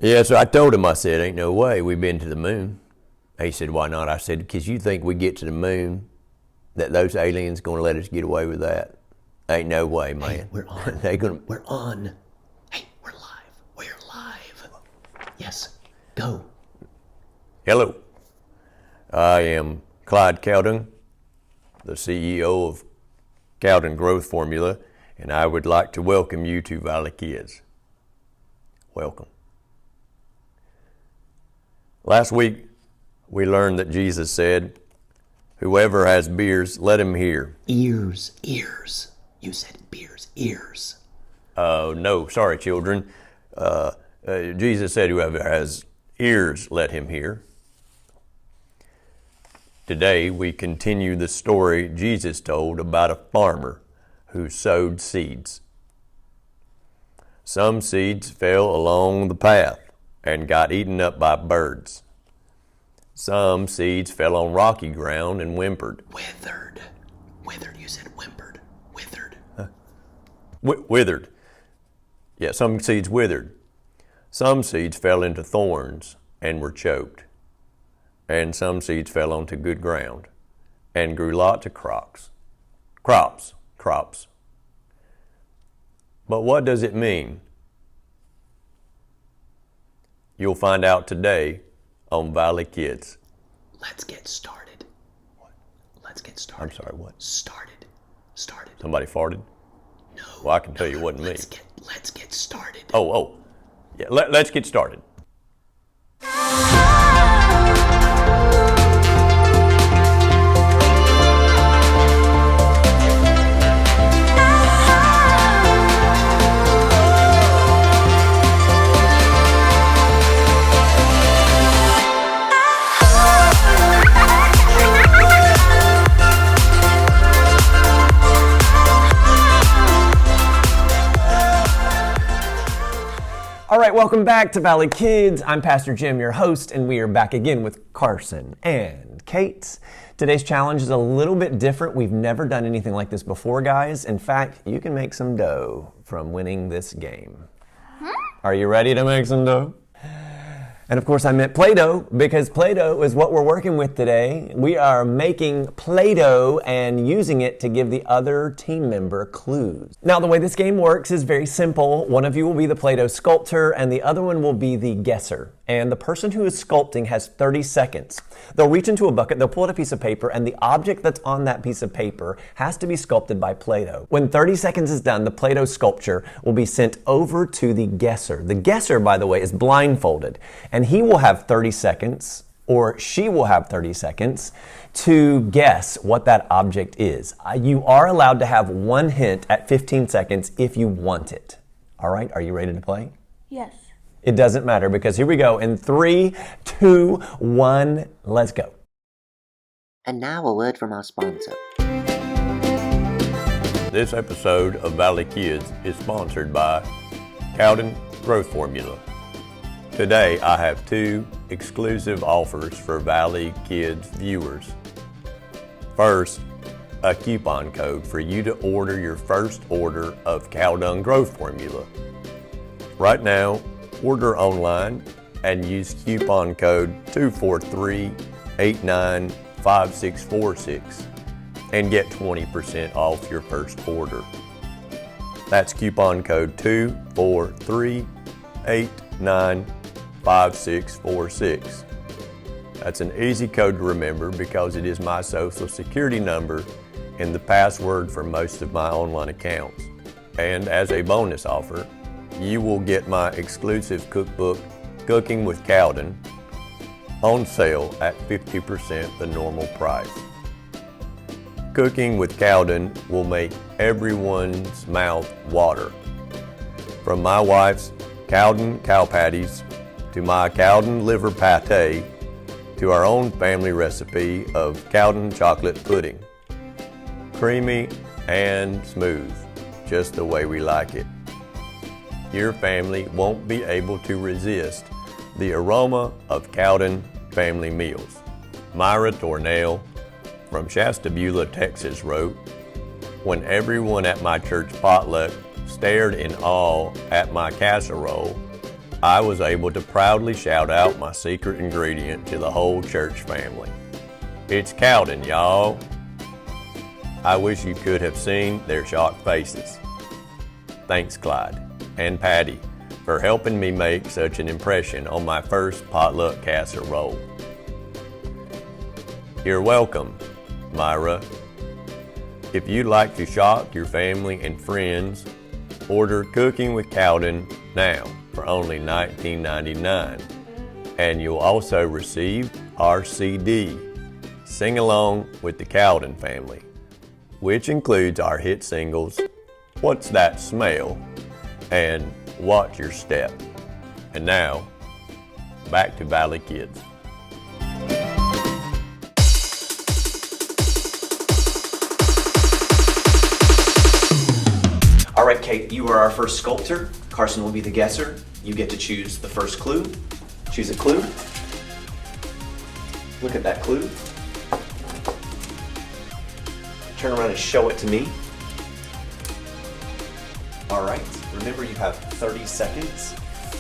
Yeah, so I told him, I said, ain't no way we've been to the moon. He said, why not? I said, because you think we get to the moon, that those aliens going to let us get away with that? Ain't no way, man. Hey, we're on. We're on. Hey, we're live. We're live. Yes, go. Hello. I am Clyde Cowden, the CEO of Cowden Growth Formula, and I would like to welcome you to Valley Kids. Welcome. Last week, we learned that Jesus said, whoever has beers, let him hear. Ears. You said beers, ears. No, sorry, children. Jesus said, whoever has ears, let him hear. Today, we continue the story Jesus told about a farmer who sowed seeds. Some seeds fell along the path and got eaten up by birds. Some seeds fell on rocky ground and whimpered. Withered, you said whimpered. Withered. Withered. Yeah, some seeds withered. Some seeds fell into thorns and were choked. And some seeds fell onto good ground and grew lots of crops. But what does it mean? You'll find out today on Valley Kids. Let's get started. What? Let's get started. I'm sorry, what? Started. Somebody farted? No. Well, I can tell you it wasn't me. Let's get started. Oh. Yeah, let's get started. All right, welcome back to Valley Kids. I'm Pastor Jim, your host, and we are back again with Carson and Kate. Today's challenge is a little bit different. We've never done anything like this before, guys. In fact, you can make some dough from winning this game. Are you ready to make some dough? And of course I meant Play-Doh, because Play-Doh is what we're working with today. We are making Play-Doh and using it to give the other team member clues. Now the way this game works is very simple. One of you will be the Play-Doh sculptor and the other one will be the guesser. And the person who is sculpting has 30 seconds. They'll reach into a bucket, they'll pull out a piece of paper, and the object that's on that piece of paper has to be sculpted by Play-Doh. When 30 seconds is done, the Play-Doh sculpture will be sent over to the guesser. The guesser, by the way, is blindfolded, and he will have 30 seconds, or she will have 30 seconds, to guess what that object is. You are allowed to have one hint at 15 seconds if you want it. All right, are you ready to play? Yes. It doesn't matter, because here we go. In 3, 2, 1, let's go. And now a word from our sponsor. This episode of Valley Kids is sponsored by Cowden Growth Formula. Today, I have 2 exclusive offers for Valley Kids viewers. First, a coupon code for you to order your first order of Cowden Growth Formula. Right now, order online and use coupon code 243895646 and get 20% off your first order. That's coupon code 243895646. That's an easy code to remember because it is my social security number and the password for most of my online accounts. And as a bonus offer, you will get my exclusive cookbook, Cooking with Cowden, on sale at 50% the normal price. Cooking with Cowden will make everyone's mouth water. From my wife's Cowden cow patties to my Cowden liver pate to our own family recipe of Cowden chocolate pudding. Creamy and smooth, just the way we like it. Your family won't be able to resist the aroma of Cowden family meals. Myra Tornell from Shasta Beulah, Texas wrote, "When everyone at my church potluck stared in awe at my casserole, I was able to proudly shout out my secret ingredient to the whole church family. It's Cowden, y'all. I wish you could have seen their shocked faces. Thanks, Clyde and Patty, for helping me make such an impression on my first potluck casserole. You're welcome, Myra. If you'd like to shock your family and friends, order Cooking with Cowden now for only $19.99. And you'll also receive our CD, Sing Along with the Cowden Family, which includes our hit singles, What's That Smell? And Watch Your Step. And now, back to Valley Kids. All right, Kate, you are our first sculptor. Carson will be the guesser. You get to choose the first clue. Choose a clue. Look at that clue. Turn around and show it to me. All right, remember you have 30 seconds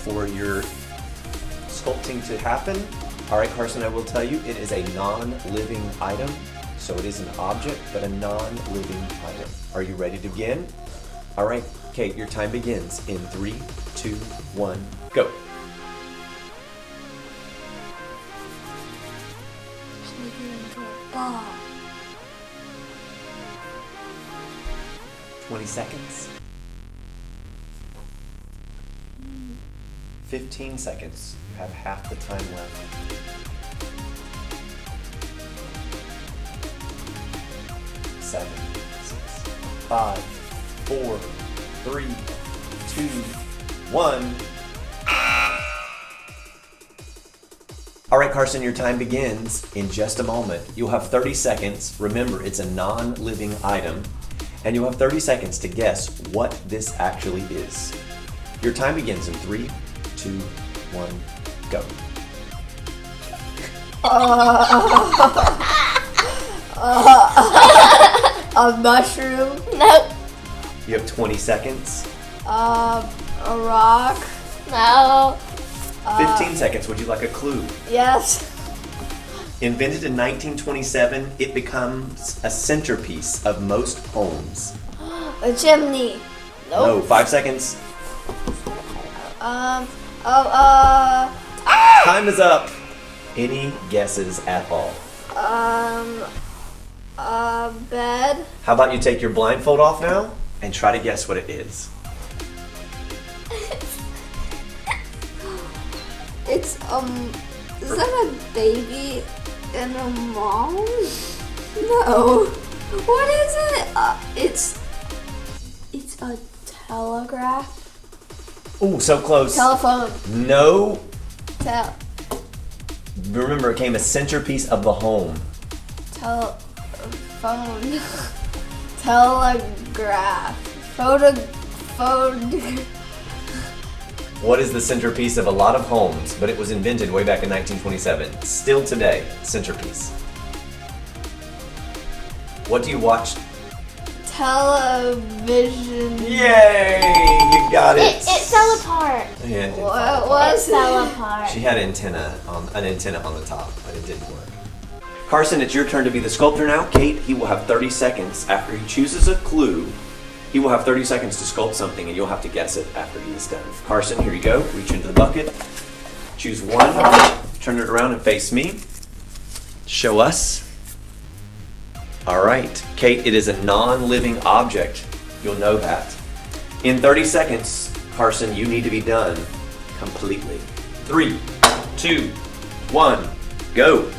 for your sculpting to happen. All right, Carson, I will tell you, it is a non-living item. So it is an object, but a non-living item. Are you ready to begin? All right, Kate, your time begins in 3, 2, 1, go. Make it into a ball. 20 seconds. 15 seconds. You have half the time left. 7, 6, 5, 4, 3, 2, 1. All right, Carson, your time begins in just a moment. You'll have 30 seconds. Remember, it's a non-living item. And you'll have 30 seconds to guess what this actually is. Your time begins in 3, 2, 1, go. A mushroom. Nope. You have 20 seconds. A rock. No. 15 seconds. Would you like a clue? Yes. Invented in 1927, it becomes a centerpiece of most homes. A chimney. No, 5 seconds. Time is up. Any guesses at all? A bed. How about you take your blindfold off now and try to guess what it is? It's is that a baby and a mom? No. What is it? It's a telegraph. Oh, so close. Telephone. No. Remember, it became a centerpiece of the home. Telephone. Telegraph. Phone. What is the centerpiece of a lot of homes, but it was invented way back in 1927. Still today, centerpiece. What do you watch? Television. Yay! You got it. It fell apart. Yeah, it did What fall apart. was It fell it? apart. She had an antenna on the top, but it didn't work. Carson, it's your turn to be the sculptor now. Kate, he will have 30 seconds after he chooses a clue. He will have 30 seconds to sculpt something, and you'll have to guess it after he is done. Carson, here you go. Reach into the bucket. Choose one. Turn it around and face me. Show us. All right. Kate, it is a non-living object. You'll know that. In 30 seconds, Carson, you need to be done completely. 3, 2, 1, go.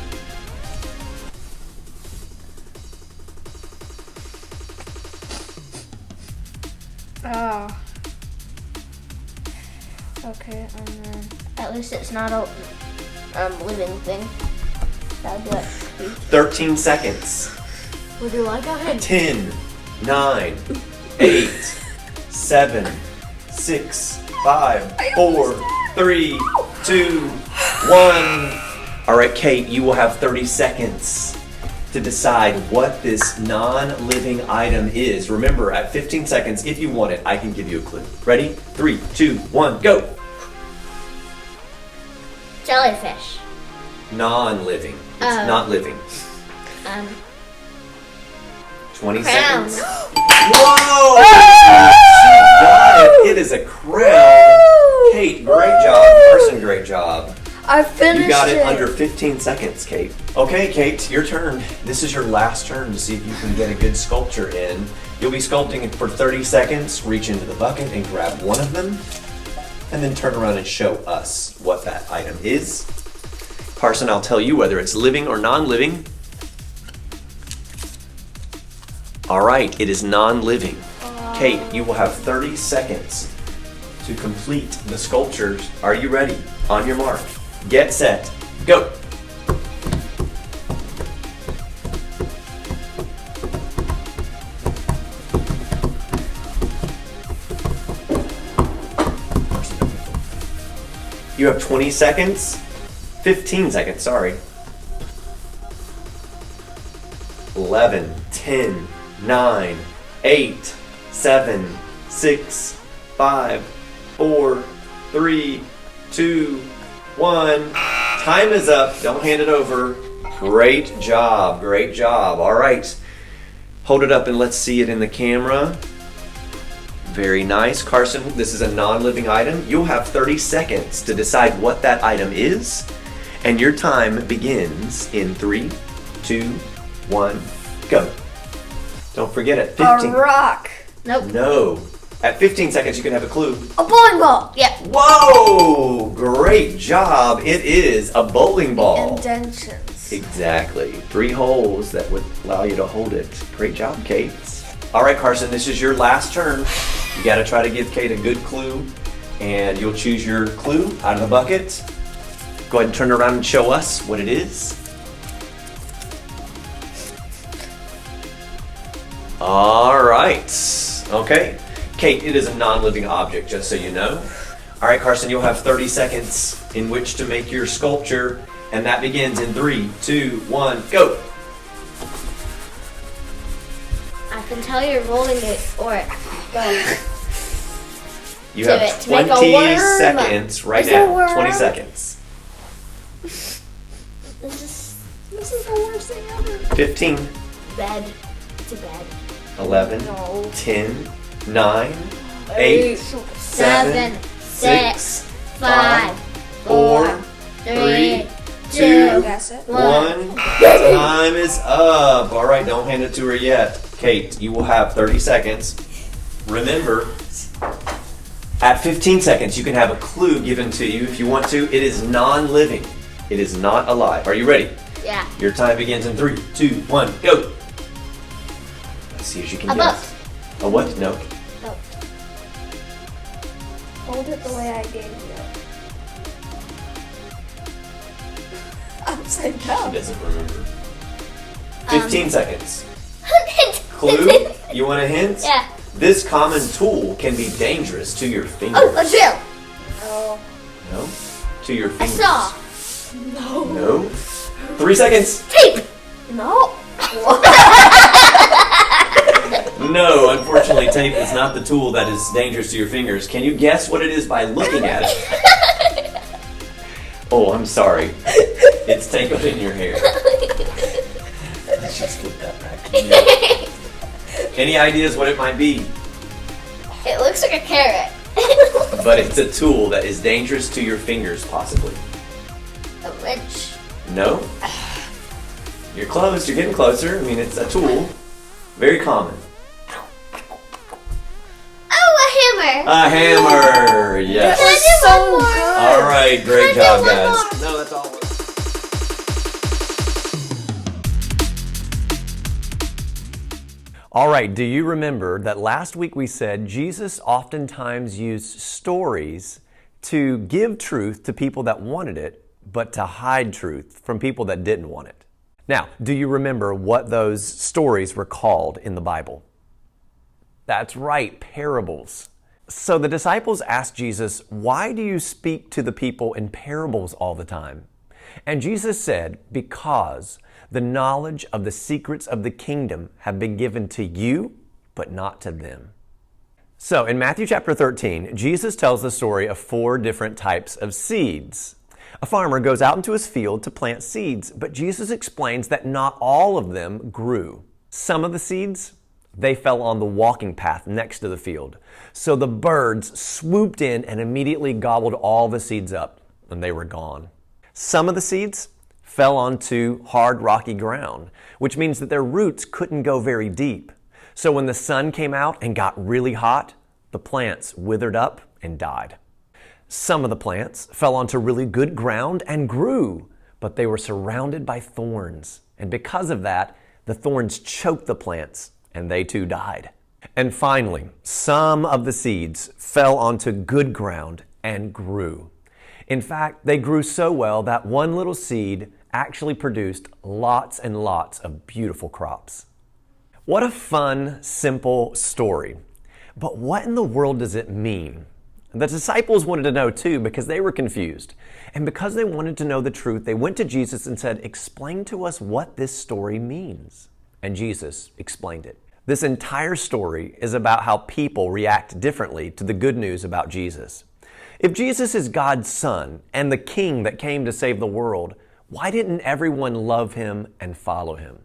Oh. Okay, and then At least it's not a living thing. That'd be like 13 seconds. would you like a 10, 9, 8, 7, 6, 5, 4, 3, 2, 1. All right, Kate, you will have 30 seconds to decide what this non-living item is. Remember, at 15 seconds, if you want it, I can give you a clue. Ready? 3, 2, 1, go. Jellyfish. Non-living. It's Oh. not living. 20 Crown. seconds. Whoa! She got it. It is a crown. Kate, great job. Carson, great job. I finished You got it under 15 seconds, Kate. Okay, Kate, your turn. This is your last turn to see if you can get a good sculpture in. You'll be sculpting it for 30 seconds. Reach into the bucket and grab one of them, and then turn around and show us what that item is. Carson, I'll tell you whether it's living or non-living. All right, it is non-living. Kate, you will have 30 seconds to complete the sculptures. Are you ready? On your mark. Get set. Go. You have 20 seconds. 15 seconds, sorry. 11, 10, 9, 8, 7, 6, 5, 4, 3, 2, 1. Time is up. Don't hand it over. Great job. Great job. All right. Hold it up and let's see it in the camera. Very nice. Carson, this is a non-living item. You'll have 30 seconds to decide what that item is. And your time begins in 3, 2, 1, go. Don't forget it. 15. a rock. Nope. No. At 15 seconds, you can have a clue. A bowling ball. Yep. Whoa! Great job. It is a bowling ball. Indentions. Exactly. 3 holes that would allow you to hold it. Great job, Kate. All right, Carson, this is your last turn. You got to try to give Kate a good clue, and you'll choose your clue out of the bucket. Go ahead and turn around and show us what it is. All right. Okay. Kate, it is a non-living object, just so you know. All right, Carson, you'll have 30 seconds in which to make your sculpture, and that begins in 3, 2, 1, go. I can tell you're rolling it or go. You Do have it to make a 20 worm. seconds right Is it a now. worm? 20 seconds. This is the worst thing ever. 15, Bed. It's a bed. 11, No. 10, 9, 8, 7, 6, 5, 4, 4, 3, 3, 2, That's it. 1. Time is up. All right, don't hand it to her yet. Kate, you will have 30 seconds. Remember, at 15 seconds, you can have a clue given to you if you want to. It is non-living. It is not alive. Are you ready? Yeah. Your time begins in 3, 2, 1, go. Let's see if you can A guess. A what? No. Oh. Hold it the way I gave you. Upside She down. doesn't remember. 15 seconds. Clue? You want a hint? Yeah. This common tool can be dangerous to your fingers. Oh, a drill. No. No? To your A fingers. saw. No? 3 seconds. Tape. No. No, unfortunately, tape is not the tool that is dangerous to your fingers. Can you guess what it is by looking at it? Oh, I'm sorry. It's tangled in your hair. Let's just flip that back. Any ideas what it might be? It looks like a carrot. But it's a tool that is dangerous to your fingers, possibly. A wrench. No? You're close. You're getting closer. I mean, it's a tool. Very common. Oh, a hammer. A hammer. Yes. Can I do so one more? good. All right. Great Can I job, do one guys. more? No, that's all. All right, do you remember that last week we said Jesus oftentimes used stories to give truth to people that wanted it, but to hide truth from people that didn't want it? Now, do you remember what those stories were called in the Bible? That's right, parables. So the disciples asked Jesus, "Why do you speak to the people in parables all the time?" And Jesus said, "Because the knowledge of the secrets of the kingdom have been given to you, but not to them." So in Matthew chapter 13, Jesus tells the story of 4 different types of seeds. A farmer goes out into his field to plant seeds, but Jesus explains that not all of them grew. Some of the seeds, they fell on the walking path next to the field. So the birds swooped in and immediately gobbled all the seeds up, and they were gone. Some of the seeds fell onto hard, rocky ground, which means that their roots couldn't go very deep. So when the sun came out and got really hot, the plants withered up and died. Some of the plants fell onto really good ground and grew, but they were surrounded by thorns. And because of that, the thorns choked the plants and they too died. And finally, some of the seeds fell onto good ground and grew. In fact, they grew so well that one little seed actually produced lots and lots of beautiful crops. What a fun, simple story. But what in the world does it mean? The disciples wanted to know too because they were confused. And because they wanted to know the truth, they went to Jesus and said, "Explain to us what this story means." And Jesus explained it. This entire story is about how people react differently to the good news about Jesus. If Jesus is God's Son and the King that came to save the world, why didn't everyone love him and follow him?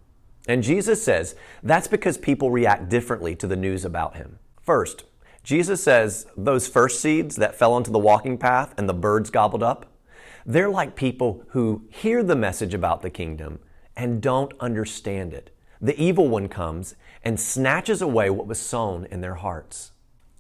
And Jesus says that's because people react differently to the news about him. First, Jesus says those first seeds that fell onto the walking path and the birds gobbled up, they're like people who hear the message about the kingdom and don't understand it. The evil one comes and snatches away what was sown in their hearts.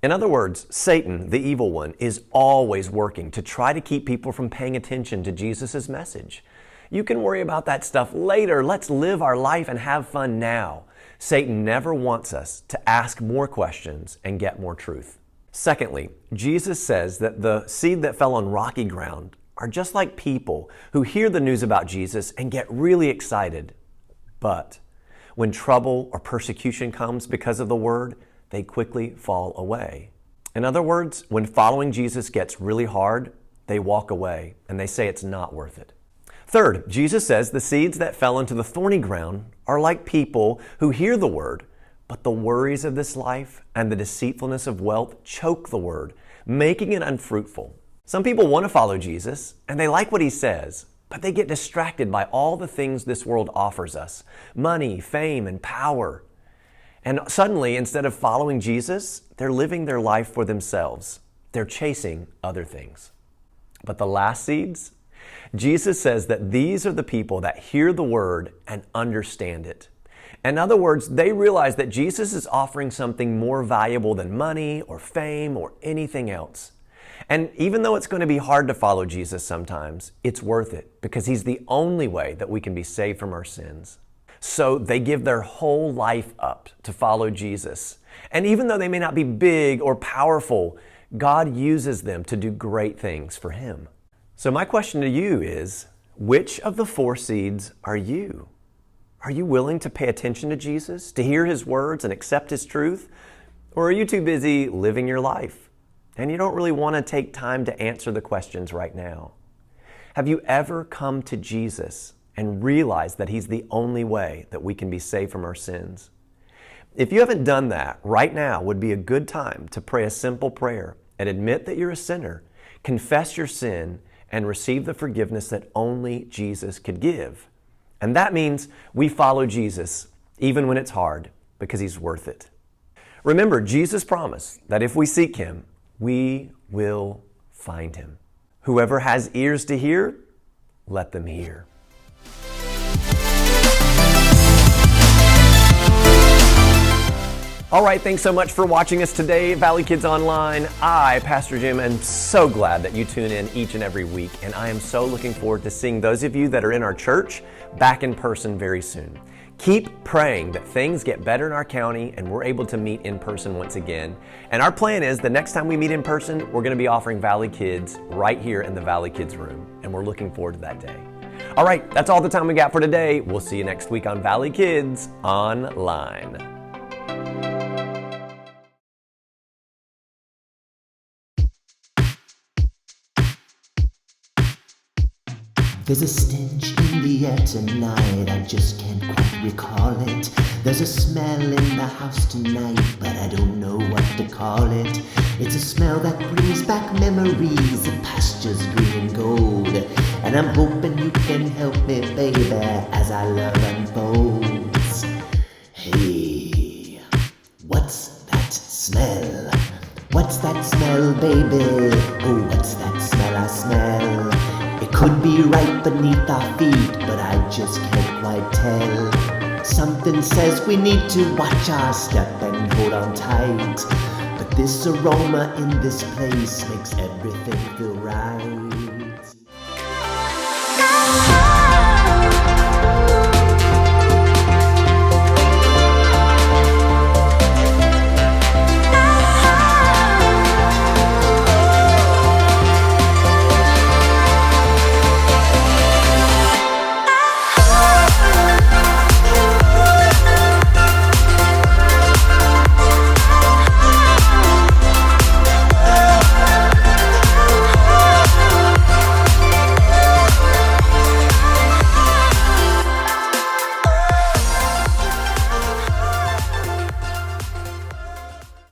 In other words, Satan, the evil one, is always working to try to keep people from paying attention to Jesus' message. You can worry about that stuff later. Let's live our life and have fun now. Satan never wants us to ask more questions and get more truth. Secondly, Jesus says that the seed that fell on rocky ground are just like people who hear the news about Jesus and get really excited. But when trouble or persecution comes because of the word, they quickly fall away. In other words, when following Jesus gets really hard, they walk away and they say it's not worth it. Third, Jesus says the seeds that fell into the thorny ground are like people who hear the word, but the worries of this life and the deceitfulness of wealth choke the word, making it unfruitful. Some people want to follow Jesus and they like what he says, but they get distracted by all the things this world offers us: money, fame, and power. And suddenly, instead of following Jesus, they're living their life for themselves. They're chasing other things. But the last seeds, Jesus says that these are the people that hear the word and understand it. In other words, they realize that Jesus is offering something more valuable than money or fame or anything else. And even though it's going to be hard to follow Jesus sometimes, it's worth it because he's the only way that we can be saved from our sins. So they give their whole life up to follow Jesus. And even though they may not be big or powerful, God uses them to do great things for him. So my question to you is, which of the four seeds are you? Are you willing to pay attention to Jesus, to hear his words and accept his truth? Or are you too busy living your life and you don't really want to take time to answer the questions right now? Have you ever come to Jesus and realized that he's the only way that we can be saved from our sins? If you haven't done that, right now would be a good time to pray a simple prayer and admit that you're a sinner, confess your sin, and receive the forgiveness that only Jesus could give. And that means we follow Jesus even when it's hard because he's worth it. Remember, Jesus promised that if we seek him, we will find him. Whoever has ears to hear, let them hear. All right, thanks so much for watching us today, Valley Kids Online. I, Pastor Jim, am so glad that you tune in each and every week, and I am so looking forward to seeing those of you that are in our church back in person very soon. Keep praying that things get better in our county and we're able to meet in person once again. And our plan is the next time we meet in person, we're going to be offering Valley Kids right here in the Valley Kids room, and we're looking forward to that day. All right, that's all the time we got for today. We'll see you next week on Valley Kids Online. There's a stench in the air tonight, I just can't quite recall it. There's a smell in the house tonight, but I don't know what to call it. It's a smell that brings back memories of pastures green and gold, And I'm hoping you can help me, baby, as our love unfolds. Hey, what's that smell? What's that smell, baby? Oh, what's that smell I smell? It could be right beneath our feet, but I just can't quite tell. Something says we need to watch our step and hold on tight. But this aroma in this place makes everything feel right.